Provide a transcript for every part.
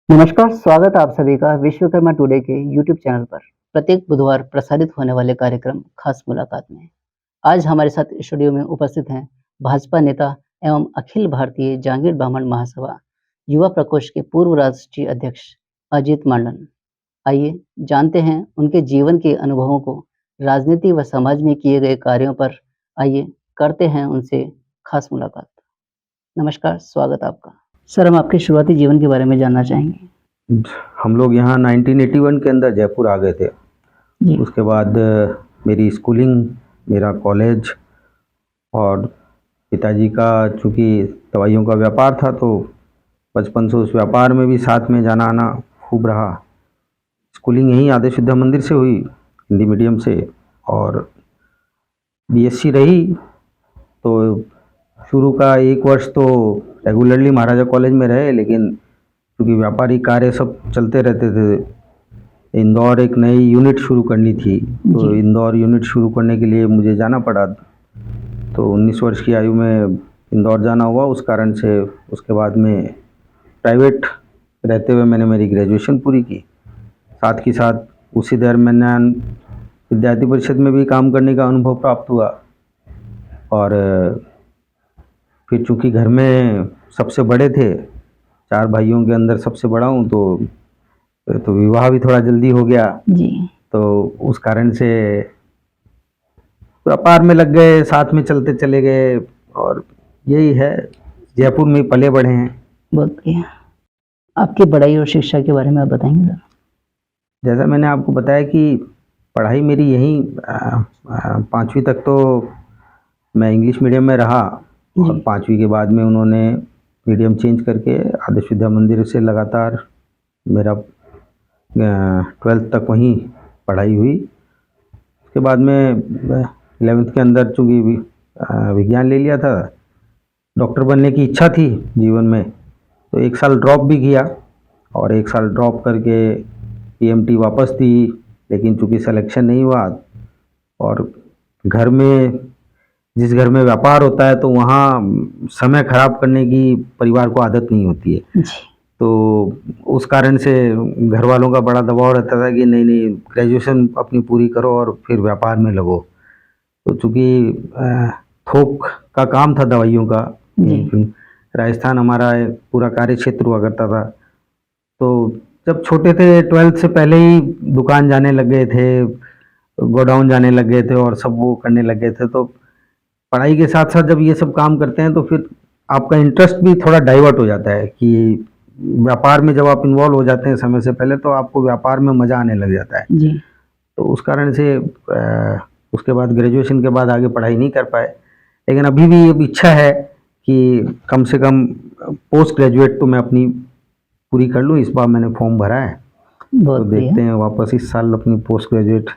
नमस्कार, स्वागत है आप सभी का विश्वकर्मा टुडे के यूट्यूब चैनल पर। प्रत्येक बुधवार प्रसारित होने वाले कार्यक्रम खास मुलाकात में। आज हमारे साथ स्टूडियो में उपस्थित हैं भाजपा नेता एवं अखिल भारतीय जांगीर ब्राह्मण महासभा युवा प्रकोष्ठ के पूर्व राष्ट्रीय अध्यक्ष अजीत मंडल। आइए जानते हैं उनके जीवन के अनुभवों को, राजनीति व समाज में किए गए कार्यों पर। आइए करते हैं उनसे खास मुलाकात। नमस्कार, स्वागत है आपका। सर, हम आपके शुरुआती जीवन के बारे में जानना चाहेंगे। हम लोग यहाँ 1981 के अंदर जयपुर आ गए थे। जी। उसके बाद मेरी स्कूलिंग, मेरा कॉलेज और पिताजी का चूँकि दवाइयों का व्यापार था तो बचपन से उस व्यापार में भी साथ में जाना आना खूब रहा। स्कूलिंग यहीं आदर्श विद्या मंदिर से हुई, हिंदी मीडियम से, और बीएससी रही। तो शुरू का एक वर्ष तो रेगुलरली महाराजा कॉलेज में रहे, लेकिन क्योंकि व्यापारिक कार्य सब चलते रहते थे, इंदौर एक नई यूनिट शुरू करनी थी, तो इंदौर यूनिट शुरू करने के लिए मुझे जाना पड़ा। तो 19 वर्ष की आयु में इंदौर जाना हुआ। उस कारण से उसके बाद में प्राइवेट रहते हुए मैंने मेरी ग्रेजुएशन पूरी की। साथ ही साथ उसी दरम्यान विद्यार्थी परिषद में भी काम करने का अनुभव प्राप्त हुआ। और फिर चूँकि घर में सबसे बड़े थे, 4 भाइयों के अंदर सबसे बड़ा हूँ, तो विवाह भी थोड़ा जल्दी हो गया। जी। तो उस कारण से व्यापार में लग गए, साथ में चलते चले गए, और यही है, जयपुर में पले बढ़े हैं। बहुत बढ़िया। आपकी पढ़ाई और शिक्षा के बारे में आप बताएंगे सर? जैसा मैंने आपको बताया कि पढ़ाई मेरी यहीं 5वीं तक तो मैं इंग्लिश मीडियम में रहा, और 5वीं के बाद में उन्होंने मीडियम चेंज करके आदर्श विद्या मंदिर से लगातार मेरा 12th तक वहीं पढ़ाई हुई। उसके बाद में 11th के अंदर चूँकि विज्ञान ले लिया था, डॉक्टर बनने की इच्छा थी जीवन में, तो 1 साल ड्रॉप भी किया, और 1 साल ड्रॉप करके पीएमटी वापस दी, लेकिन चूँकि सिलेक्शन नहीं हुआ। और घर में, जिस घर में व्यापार होता है, तो वहाँ समय खराब करने की परिवार को आदत नहीं होती है। तो उस कारण से घर वालों का बड़ा दबाव रहता था कि नहीं नहीं, ग्रेजुएशन अपनी पूरी करो और फिर व्यापार में लगो। तो चूँकि थोक का काम था दवाइयों का, राजस्थान हमारा पूरा कार्य क्षेत्र हुआ करता था। तो जब छोटे थे, 12th से पहले ही दुकान जाने लग गए थे, गोडाउन जाने लग गए थे, और सब वो करने लग गए थे। तो पढ़ाई के साथ साथ जब ये सब काम करते हैं तो फिर आपका इंटरेस्ट भी थोड़ा डाइवर्ट हो जाता है कि व्यापार में जब आप इन्वॉल्व हो जाते हैं समय से पहले, तो आपको व्यापार में मज़ा आने लग जाता है। जी। तो उस कारण से उसके बाद ग्रेजुएशन के बाद आगे पढ़ाई नहीं कर पाए, लेकिन अभी भी अब इच्छा है कि कम से कम पोस्ट ग्रेजुएट तो मैं अपनी पूरी कर लूँ। इस बार मैंने फॉर्म भरा है, तो देखते हैं वापस इस साल अपनी पोस्ट ग्रेजुएट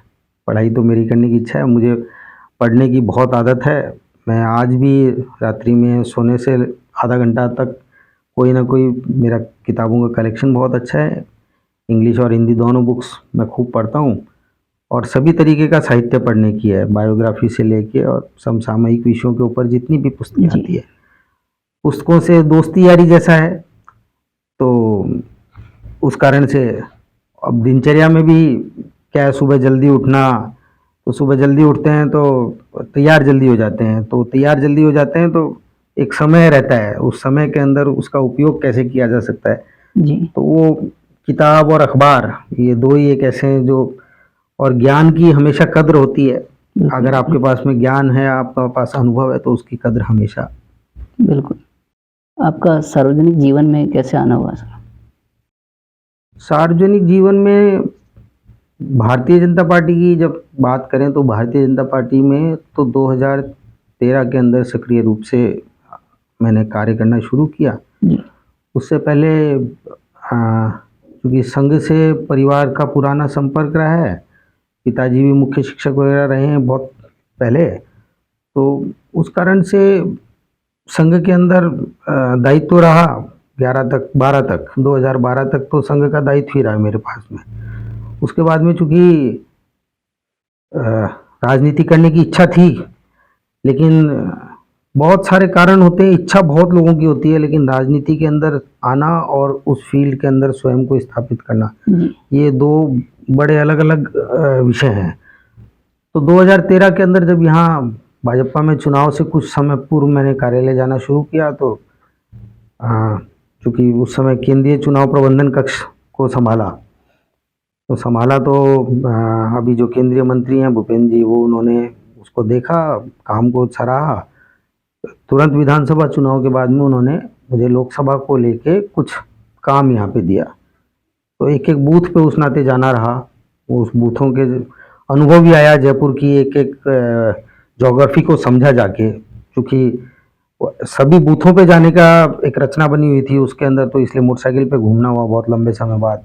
पढ़ाई तो मेरी करने की इच्छा है। मुझे पढ़ने की बहुत आदत है। मैं आज भी रात्रि में सोने से आधा घंटा तक कोई ना कोई, मेरा किताबों का कलेक्शन बहुत अच्छा है। इंग्लिश और हिंदी दोनों बुक्स मैं खूब पढ़ता हूँ, और सभी तरीके का साहित्य पढ़ने की है, बायोग्राफी से लेके और समसामयिक विषयों के ऊपर जितनी भी पुस्तकें आती है, पुस्तकों से दोस्ती यारी जैसा है। तो उस कारण से अब दिनचर्या में भी क्या है, सुबह जल्दी उठना, तो सुबह जल्दी उठते हैं तो तैयार जल्दी हो जाते हैं, तो तैयार जल्दी हो जाते हैं, तो एक समय रहता है, उस समय के अंदर उसका उपयोग कैसे किया जा सकता है। जी। तो वो किताब और अखबार, ये दो ही एक ऐसे हैं जो, और ज्ञान की हमेशा कद्र होती है। अगर आपके पास में ज्ञान है, आपके पास अनुभव है, तो उसकी कद्र हमेशा। बिल्कुल। आपका सार्वजनिक जीवन में कैसे आना हुआ सर? सार्वजनिक जीवन में भारतीय जनता पार्टी की जब बात करें, तो भारतीय जनता पार्टी में तो 2013 के अंदर सक्रिय रूप से मैंने कार्य करना शुरू किया। उससे पहले क्योंकि संघ से परिवार का पुराना संपर्क रहा है, पिताजी भी मुख्य शिक्षक वगैरह रहे हैं बहुत पहले, तो उस कारण से संघ के अंदर दायित्व रहा 2012 तक तो संघ का दायित्व ही रहा मेरे पास में। उसके बाद में चूँकि राजनीति करने की इच्छा थी, लेकिन बहुत सारे कारण होते हैं, इच्छा बहुत लोगों की होती है, लेकिन राजनीति के अंदर आना और उस फील्ड के अंदर स्वयं को स्थापित करना, जी ये दो बड़े अलग अलग विषय हैं। तो 2013 के अंदर जब यहाँ भाजपा में चुनाव से कुछ समय पूर्व मैंने कार्यालय जाना शुरू किया, तो चूँकि उस समय केंद्रीय चुनाव प्रबंधन कक्ष को संभाला तो अभी जो केंद्रीय मंत्री हैं भूपेंद्र जी, वो उन्होंने उसको देखा, काम को सराहा। तुरंत विधानसभा चुनाव के बाद में उन्होंने मुझे लोकसभा को लेके कुछ काम यहाँ पे दिया, तो एक एक बूथ पे उस नाते जाना रहा। उस बूथों के अनुभव भी आया, जयपुर की एक एक ज्योग्राफी को समझा जाके, क्योंकि सभी बूथों पे जाने का एक रचना बनी हुई थी उसके अंदर, तो इसलिए मोटरसाइकिल पे घूमना हुआ बहुत लंबे समय बाद।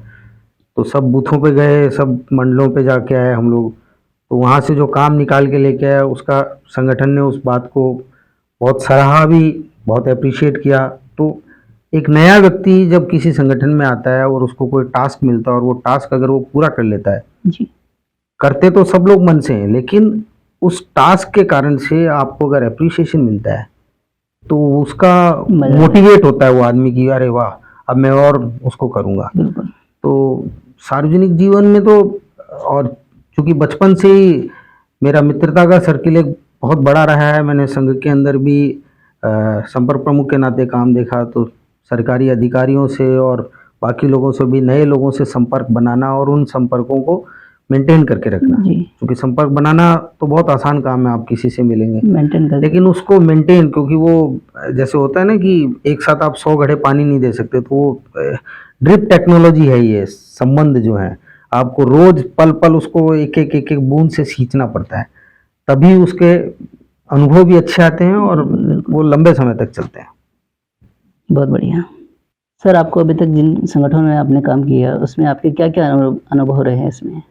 तो सब बूथों पे गए, सब मंडलों पे जाके आए हम लोग, तो वहाँ से जो काम निकाल के लेके आया, उसका संगठन ने उस बात को बहुत सराहा भी, बहुत अप्रिशिएट किया। तो एक नया व्यक्ति जब किसी संगठन में आता है और उसको कोई टास्क मिलता है और वो टास्क अगर वो पूरा कर लेता है, जी करते तो सब लोग मन से हैं, लेकिन उस टास्क के कारण से आपको अगर अप्रिशिएशन मिलता है तो उसका मजा मोटिवेट होता है वो आदमी की, अरे वाह अब मैं और उसको करूँगा। बिल्कुल तो सार्वजनिक जीवन में तो, और चूँकि बचपन से ही मेरा मित्रता का सर्किल एक बहुत बड़ा रहा है, मैंने संघ के अंदर भी संपर्क प्रमुख के नाते काम देखा, तो सरकारी अधिकारियों से और बाकी लोगों से भी, नए लोगों से संपर्क बनाना और उन संपर्कों को मेंटेन करके रखना, जी क्योंकि संपर्क बनाना तो बहुत आसान काम है, आप किसी से मिलेंगे, मेंटेन कर लेकिन उसको मेंटेन, क्योंकि वो जैसे होता है ना कि एक साथ आप 100 घड़े पानी नहीं दे सकते, तो वो ड्रिप टेक्नोलॉजी है, ये संबंध जो है आपको रोज पल पल उसको एक एक बूंद से सींचना पड़ता है, तभी उसके अनुभव भी अच्छे आते हैं और वो लंबे समय तक चलते हैं। बहुत बढ़िया। सर आपको अभी तक जिन संगठनों में आपने काम किया उसमें आपके क्या क्या अनुभव रहे हैं इसमें?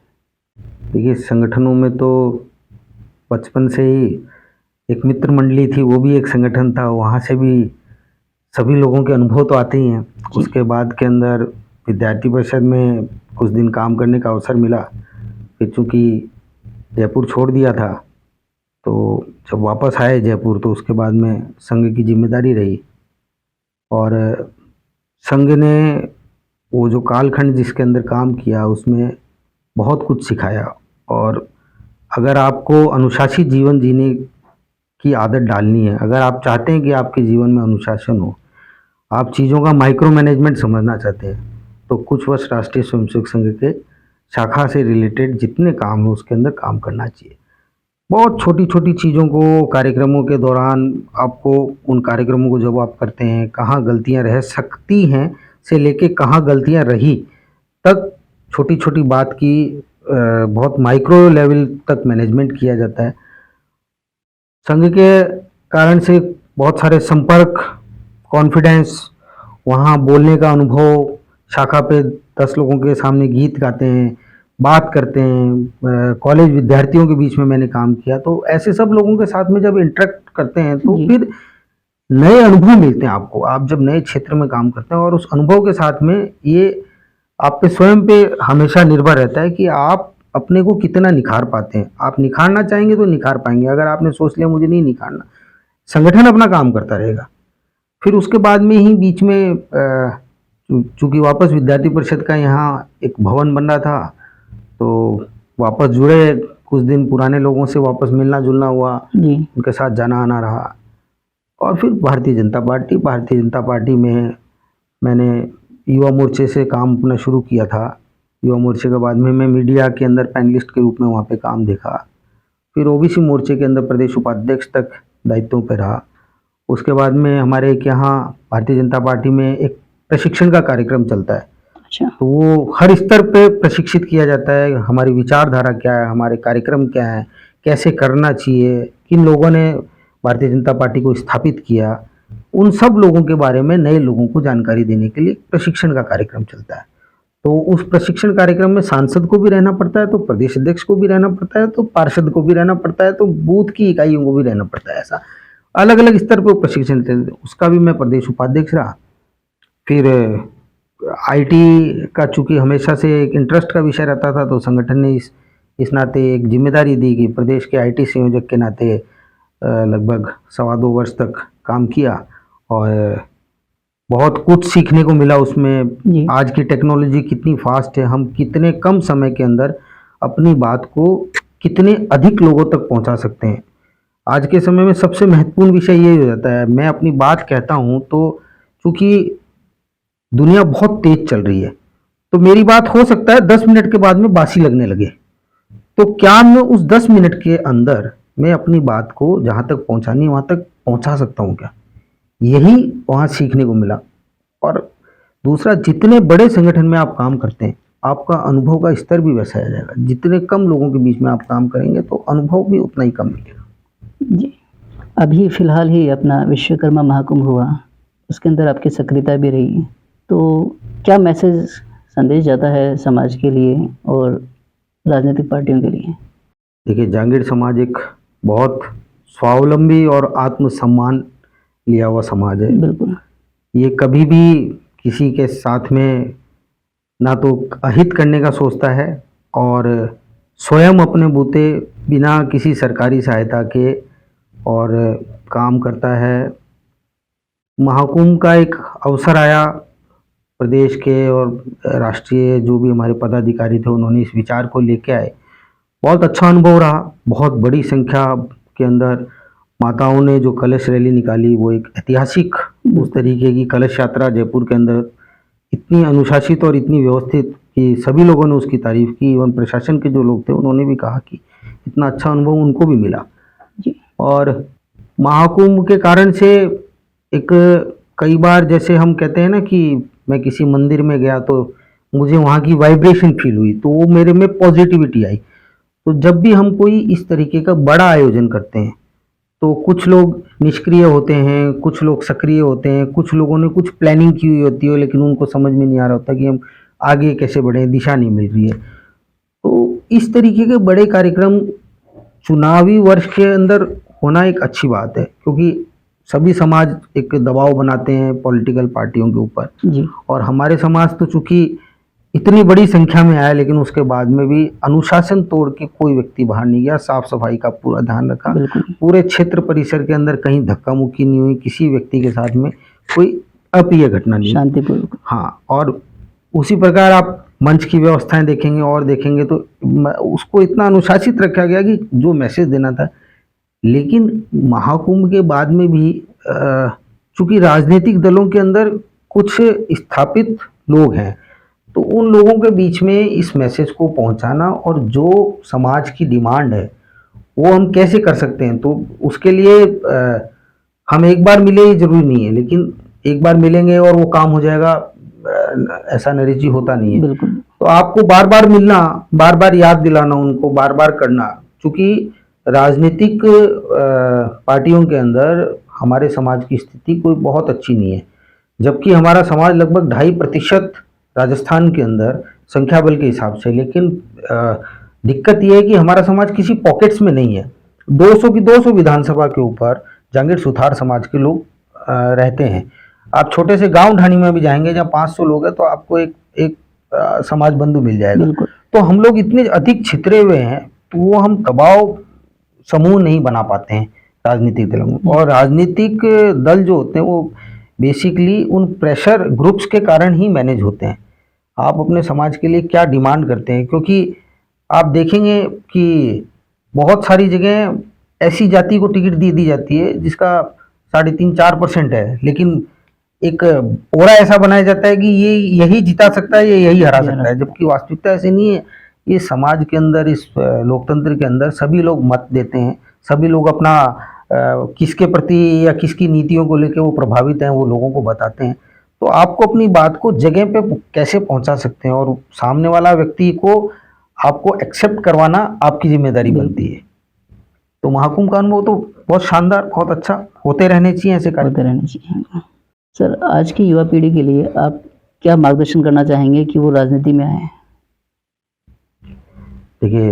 देखिए संगठनों में तो बचपन से ही एक मित्र मंडली थी, वो भी एक संगठन था, वहाँ से भी सभी लोगों के अनुभव तो आते ही हैं। उसके बाद के अंदर विद्यार्थी परिषद में कुछ दिन काम करने का अवसर मिला, फिर चूँकि जयपुर छोड़ दिया था, तो जब वापस आए जयपुर तो उसके बाद में संघ की जिम्मेदारी रही, और संघ ने वो जो कालखंड जिसके अंदर काम किया उसमें बहुत कुछ सिखाया। और अगर आपको अनुशासित जीवन जीने की आदत डालनी है, अगर आप चाहते हैं कि आपके जीवन में अनुशासन हो, आप चीज़ों का माइक्रो मैनेजमेंट समझना चाहते हैं, तो कुछ वर्ष राष्ट्रीय स्वयंसेवक संघ के शाखा से रिलेटेड जितने काम हैं उसके अंदर काम करना चाहिए। बहुत छोटी छोटी चीज़ों को कार्यक्रमों के दौरान आपको, उन कार्यक्रमों को जब आप करते हैं, कहाँ गलतियाँ रह सकती हैं से लेके कहाँ गलतियाँ रही तक, छोटी छोटी बात की बहुत माइक्रो लेवल तक मैनेजमेंट किया जाता है। संघ के कारण से बहुत सारे संपर्क, कॉन्फिडेंस, वहाँ बोलने का अनुभव, शाखा पे 10 लोगों के सामने गीत गाते हैं, बात करते हैं, कॉलेज विद्यार्थियों के बीच में मैंने काम किया, तो ऐसे सब लोगों के साथ में जब इंटरेक्ट करते हैं तो जी। फिर नए अनुभव मिलते हैं आपको। आप जब नए क्षेत्र में काम करते हैं और उस अनुभव के साथ में ये आप पे स्वयं पे हमेशा निर्भर रहता है कि आप अपने को कितना निखार पाते हैं। आप निखारना चाहेंगे तो निखार पाएंगे, अगर आपने सोच लिया मुझे नहीं निखारना, संगठन अपना काम करता रहेगा। फिर उसके बाद में ही बीच में चूँकि वापस विद्यार्थी परिषद का यहाँ एक भवन बन रहा था, तो वापस जुड़े, कुछ दिन पुराने लोगों से वापस मिलना जुलना हुआ, जी उनके साथ जाना आना रहा। और फिर भारतीय जनता पार्टी में मैंने युवा मोर्चे से काम अपना शुरू किया था। युवा मोर्चे के बाद में मैं मीडिया के अंदर पैनलिस्ट के रूप में वहाँ पे काम देखा। फिर ओबीसी मोर्चे के अंदर प्रदेश उपाध्यक्ष तक दायित्वों पे रहा। उसके बाद में हमारे एक यहाँ भारतीय जनता पार्टी में एक प्रशिक्षण का कार्यक्रम चलता है, अच्छा तो वो हर स्तर पे प्रशिक्षित किया जाता है, हमारी विचारधारा क्या है, हमारे कार्यक्रम क्या है, कैसे करना चाहिए, किन लोगों ने भारतीय जनता पार्टी को स्थापित किया, उन सब लोगों के बारे में नए लोगों को जानकारी देने के लिए प्रशिक्षण का कार्यक्रम चलता है। तो उस प्रशिक्षण कार्यक्रम में सांसद को भी रहना पड़ता है, तो प्रदेश अध्यक्ष को भी रहना पड़ता है, तो पार्षद को भी रहना पड़ता है, तो बूथ की इकाइयों को भी रहना पड़ता है। ऐसा अलग अलग स्तर पर प्रशिक्षण चलते, उसका भी मैं प्रदेश उपाध्यक्ष रहा। फिर आईटी का चूँकि हमेशा से एक इंटरेस्ट का विषय रहता था, तो संगठन ने इस नाते एक जिम्मेदारी दी कि प्रदेश के आईटी संयोजक के नाते लगभग 2.25 वर्ष तक काम किया और बहुत कुछ सीखने को मिला उसमें। जी। आज की टेक्नोलॉजी कितनी फास्ट है, हम कितने कम समय के अंदर अपनी बात को कितने अधिक लोगों तक पहुंचा सकते हैं। आज के समय में सबसे महत्वपूर्ण विषय ये हो जाता है, मैं अपनी बात कहता हूं तो चूंकि दुनिया बहुत तेज चल रही है, तो मेरी बात हो सकता है 10 मिनट के बाद में बासी लगने लगे, तो क्या मैं उस 10 मिनट के अंदर मैं अपनी बात को जहां तक पहुंचानी है वहां तक पहुंचा सकता हूं क्या? यही वहां सीखने को मिला। और दूसरा, जितने बड़े संगठन में आप काम करते हैं, आपका अनुभव का स्तर भी वैसा आ जाएगा। जितने कम लोगों के बीच में आप काम करेंगे तो अनुभव भी उतना ही कम मिलेगा। जी। अभी फ़िलहाल ही अपना विश्वकर्मा महाकुंभ हुआ, उसके अंदर आपकी सक्रियता भी रही। तो क्या मैसेज संदेश जाता है समाज के लिए और राजनीतिक पार्टियों के लिए? देखिए, जांगीर समाज एक बहुत स्वावलंबी और आत्मसम्मान लिया हुआ समाज है। बिल्कुल। ये कभी भी किसी के साथ में ना तो अहित करने का सोचता है और स्वयं अपने बूते बिना किसी सरकारी सहायता के और काम करता है। महाकुंभ का एक अवसर आया, प्रदेश के और राष्ट्रीय जो भी हमारे पदाधिकारी थे उन्होंने इस विचार को लेके आए। बहुत अच्छा अनुभव रहा। बहुत बड़ी संख्या के अंदर माताओं ने जो कलश रैली निकाली, वो एक ऐतिहासिक उस तरीके की कलश यात्रा जयपुर के अंदर इतनी अनुशासित और इतनी व्यवस्थित कि सभी लोगों ने उसकी तारीफ की। एवं प्रशासन के जो लोग थे उन्होंने भी कहा कि इतना अच्छा अनुभव उनको भी मिला। जी। और महाकुंभ के कारण से एक, कई बार जैसे हम कहते हैं ना कि मैं किसी मंदिर में गया तो मुझे वहाँ की वाइब्रेशन फील हुई, तो वो मेरे में पॉजिटिविटी आई। तो जब भी हम कोई इस तरीके का बड़ा आयोजन करते हैं तो कुछ लोग निष्क्रिय होते हैं, कुछ लोग सक्रिय होते हैं, कुछ लोगों ने कुछ प्लानिंग की हुई होती है लेकिन उनको समझ में नहीं आ रहा होता कि हम आगे कैसे बढ़ें, दिशा नहीं मिल रही है। तो इस तरीके के बड़े कार्यक्रम चुनावी वर्ष के अंदर होना एक अच्छी बात है, क्योंकि सभी समाज एक दबाव बनाते हैं पॉलिटिकल पार्टियों के ऊपर। जी। और हमारे समाज तो चूंकि इतनी बड़ी संख्या में आया लेकिन उसके बाद में भी अनुशासन तोड़ के कोई व्यक्ति बाहर नहीं गया, साफ सफाई का पूरा ध्यान रखा। बिल्कुल। पूरे क्षेत्र परिसर के अंदर कहीं धक्का मुक्की नहीं हुई, किसी व्यक्ति के साथ में कोई अप्रिय घटना नहीं। शांतिपूर्वक। हाँ, और उसी प्रकार आप मंच की व्यवस्थाएं देखेंगे और देखेंगे तो उसको इतना अनुशासित रखा गया कि जो मैसेज देना था। लेकिन महाकुंभ के बाद में भी चूंकि राजनीतिक दलों के अंदर कुछ स्थापित लोग हैं, तो उन लोगों के बीच में इस मैसेज को पहुंचाना और जो समाज की डिमांड है वो हम कैसे कर सकते हैं, तो उसके लिए हम एक बार मिले ये जरूरी नहीं है, लेकिन एक बार मिलेंगे और वो काम हो जाएगा, ऐसा नरेजी होता नहीं है। बिल्कुल। तो आपको बार बार मिलना, बार बार याद दिलाना, उनको बार बार करना। क्योंकि राजनीतिक पार्टियों के अंदर हमारे समाज की स्थिति कोई बहुत अच्छी नहीं है, जबकि हमारा समाज लगभग 2.5% राजस्थान के अंदर संख्या बल के हिसाब से। लेकिन दिक्कत यह है कि हमारा समाज किसी पॉकेट्स में नहीं है। 200 की 200 विधानसभा के ऊपर जांगीर सुथार समाज के लोग रहते हैं। आप छोटे से गांव ढाणी में भी जाएंगे जहाँ 500 लोग हैं तो आपको एक समाज बंधु मिल जाएगा। बिल्कुल। तो हम लोग इतने अधिक छितरे हुए हैं तो वो हम दबाव समूह नहीं बना पाते हैं राजनीतिक दलों में। और राजनीतिक दल जो होते हैं वो बेसिकली उन प्रेशर ग्रुप्स के कारण ही मैनेज होते हैं। आप अपने समाज के लिए क्या डिमांड करते हैं, क्योंकि आप देखेंगे कि बहुत सारी जगह ऐसी जाति को टिकट दी जाती है जिसका 3.5-4% है, लेकिन एक ओरा ऐसा बनाया जाता है कि ये यही जिता सकता है, ये यही हरा सकता है, जबकि वास्तविकता ऐसे नहीं है। ये समाज के अंदर, इस लोकतंत्र के अंदर सभी लोग मत देते हैं, सभी लोग अपना किसके प्रति या किसकी नीतियों को लेकर वो प्रभावित हैं वो लोगों को बताते हैं। तो आपको अपनी बात को जगह पे कैसे पहुंचा सकते हैं और सामने वाला व्यक्ति को आपको एक्सेप्ट करवाना आपकी जिम्मेदारी बनती है। तो महाकुंभ का अनुभव तो बहुत शानदार, बहुत अच्छा, होते रहने चाहिए ऐसे कार्य। होते रहने चाहिए। सर, आज की युवा पीढ़ी के लिए आप क्या मार्गदर्शन करना चाहेंगे कि वो राजनीति में आए? देखिए,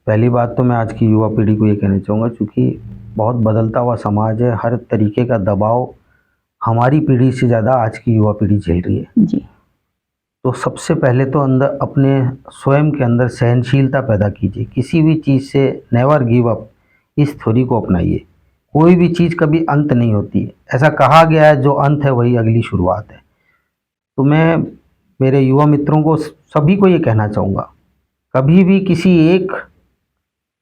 पहली बात तो मैं आज की युवा पीढ़ी को ये कहना चाहूँगा, चूँकि बहुत बदलता हुआ समाज है, हर तरीके का दबाव हमारी पीढ़ी से ज़्यादा आज की युवा पीढ़ी झेल रही है। जी। तो सबसे पहले तो अंदर अपने स्वयं के अंदर सहनशीलता पैदा कीजिए। किसी भी चीज़ से नेवर गिव अप, इस थ्योरी को अपनाइए। कोई भी चीज़ कभी अंत नहीं होती है। ऐसा कहा गया है, जो अंत है वही अगली शुरुआत है। तो मैं मेरे युवा मित्रों को, सभी को ये कहना चाहूँगा, कभी भी किसी एक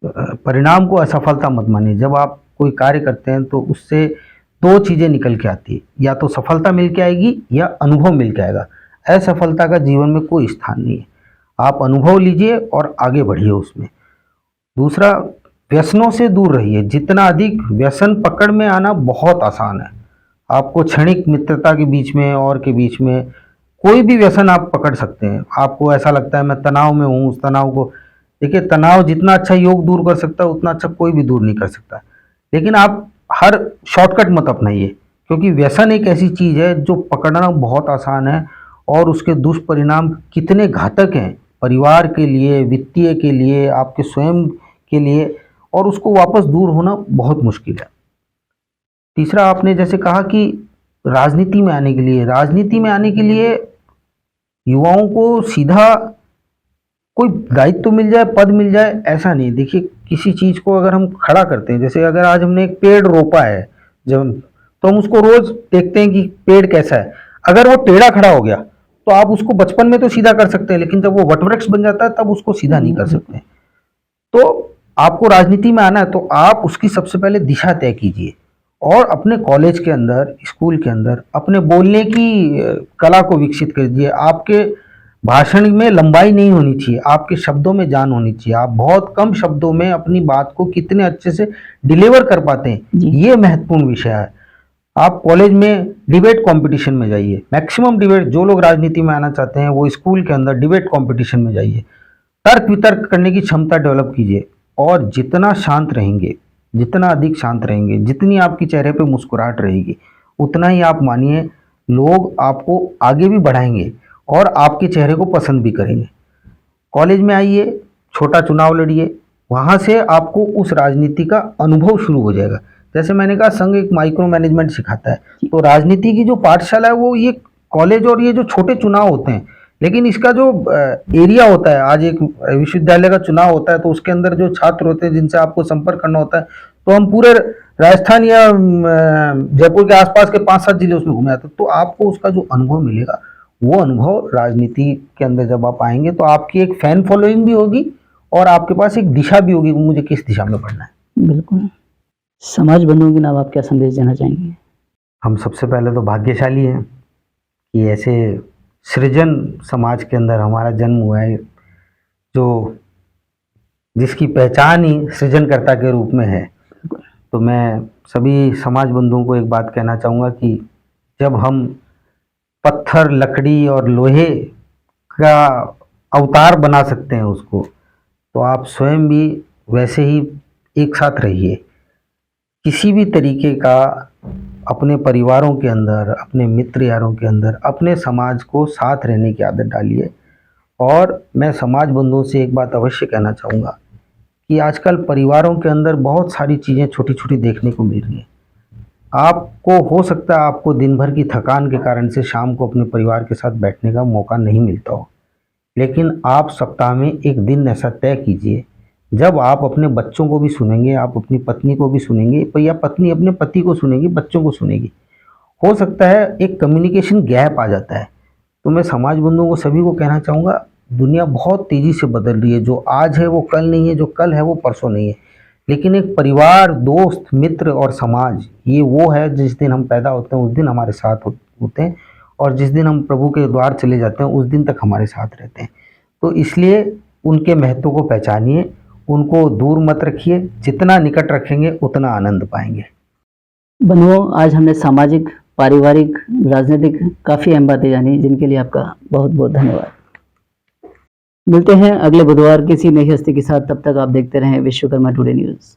परिणाम को असफलता मत मानिए। जब आप कोई कार्य करते हैं तो उससे दो चीज़ें निकल के आती है, या तो सफलता मिल के आएगी या अनुभव मिल के आएगा। असफलता का जीवन में कोई स्थान नहीं है। आप अनुभव लीजिए और आगे बढ़िए उसमें। दूसरा, व्यसनों से दूर रहिए। जितना अधिक व्यसन पकड़ में आना बहुत आसान है। आपको क्षणिक मित्रता के बीच में और के बीच में कोई भी व्यसन आप पकड़ सकते हैं। आपको ऐसा लगता है मैं तनाव में हूँ, उस तनाव को देखिए, तनाव जितना अच्छा योग दूर कर सकता है उतना अच्छा कोई भी दूर नहीं कर सकता। लेकिन आप हर शॉर्टकट मत अपनाइए, क्योंकि व्यसन एक ऐसी चीज़ है जो पकड़ना बहुत आसान है और उसके दुष्परिणाम कितने घातक हैं परिवार के लिए, वित्तीय के लिए, आपके स्वयं के लिए, और उसको वापस दूर होना बहुत मुश्किल है। तीसरा, आपने जैसे कहा कि राजनीति में आने के लिए युवाओं को सीधा कोई दायित्व तो मिल जाए, पद मिल जाए, ऐसा नहीं। देखिए, किसी चीज़ को अगर हम खड़ा करते हैं, जैसे अगर आज हमने एक पेड़ रोपा है, जब तो हम उसको रोज देखते हैं कि पेड़ कैसा है। अगर वो टेढ़ा खड़ा हो गया तो आप उसको बचपन में तो सीधा कर सकते हैं, लेकिन जब वो वटवृक्ष बन जाता है तब उसको सीधा नहीं कर सकते। तो आपको राजनीति में आना है तो आप उसकी सबसे पहले दिशा तय कीजिए, और अपने कॉलेज के अंदर, स्कूल के अंदर अपने बोलने की कला को विकसित कर दीजिए। आपके भाषण में लंबाई नहीं होनी चाहिए, आपके शब्दों में जान होनी चाहिए। आप बहुत कम शब्दों में अपनी बात को कितने अच्छे से डिलीवर कर पाते हैं, ये महत्वपूर्ण विषय है। आप कॉलेज में डिबेट कंपटीशन में जाइए, मैक्सिमम डिबेट, जो लोग राजनीति में आना चाहते हैं वो स्कूल के अंदर डिबेट कंपटीशन में जाइए। तर्क वितर्क करने की क्षमता डेवलप कीजिए, और जितना शांत रहेंगे, जितना अधिक शांत रहेंगे, जितनी आपके चेहरे पे मुस्कुराहट रहेगी, उतना ही आप मानिए लोग आपको आगे भी बढ़ाएंगे और आपके चेहरे को पसंद भी करेंगे। कॉलेज में आइए, छोटा चुनाव लड़िए, वहाँ से आपको उस राजनीति का अनुभव शुरू हो जाएगा। जैसे मैंने कहा, संघ एक माइक्रो मैनेजमेंट सिखाता है, तो राजनीति की जो पाठशाला है वो ये कॉलेज और ये जो छोटे चुनाव होते हैं, लेकिन इसका जो एरिया होता है, आज एक विश्वविद्यालय का चुनाव होता है तो उसके अंदर जो छात्र होते हैं जिनसे आपको संपर्क करना होता है, तो हम पूरे राजस्थान या जयपुर के आसपास के 5-7 जिले उसमें घूमे आते हैं। तो आपको उसका जो अनुभव मिलेगा, वो अनुभव राजनीति के अंदर जब आप आएंगे तो आपकी एक फैन फॉलोइंग भी होगी और आपके पास एक दिशा भी होगी कि मुझे किस दिशा में बढ़ना है। बिल्कुल। समाज बंधुओं के नाम आप क्या संदेश देना चाहेंगे? हम सबसे पहले तो भाग्यशाली हैं कि ऐसे सृजन समाज के अंदर हमारा जन्म हुआ है, जो जिसकी पहचान ही सृजनकर्ता के रूप में है। तो मैं सभी समाज बंधुओं को एक बात कहना चाहूँगा कि जब हम पत्थर, लकड़ी और लोहे का अवतार बना सकते हैं उसको, तो आप स्वयं भी वैसे ही एक साथ रहिए। किसी भी तरीके का अपने परिवारों के अंदर, अपने मित्र यारों के अंदर, अपने समाज को साथ रहने की आदत डालिए। और मैं समाज बंधुओं से एक बात अवश्य कहना चाहूँगा कि आजकल परिवारों के अंदर बहुत सारी चीज़ें छोटी छोटी देखने को मिल रही हैं। आपको हो सकता है आपको दिन भर की थकान के कारण से शाम को अपने परिवार के साथ बैठने का मौका नहीं मिलता हो, लेकिन आप सप्ताह में एक दिन ऐसा तय कीजिए जब आप अपने बच्चों को भी सुनेंगे, आप अपनी पत्नी को भी सुनेंगे, या पत्नी अपने पति को सुनेगी, बच्चों को सुनेगी। हो सकता है एक कम्युनिकेशन गैप आ जाता है। तो मैं समाज बंधुओं को सभी को कहना चाहूँगा, दुनिया बहुत तेज़ी से बदल रही है। जो आज है वो कल नहीं है, जो कल है वो परसों नहीं है। लेकिन एक परिवार, दोस्त, मित्र और समाज, ये वो है जिस दिन हम पैदा होते हैं उस दिन हमारे साथ होते हैं, और जिस दिन हम प्रभु के द्वार चले जाते हैं उस दिन तक हमारे साथ रहते हैं। तो इसलिए उनके महत्व को पहचानिए, उनको दूर मत रखिए, जितना निकट रखेंगे उतना आनंद पाएंगे। बंधुओं, आज हमने सामाजिक, पारिवारिक, राजनीतिक काफ़ी अहम बातें जानी, जिनके लिए आपका बहुत बहुत धन्यवाद। मिलते हैं अगले बुधवार किसी नई हस्ती के साथ। तब तक आप देखते रहें विश्वकर्मा टुडे न्यूज़।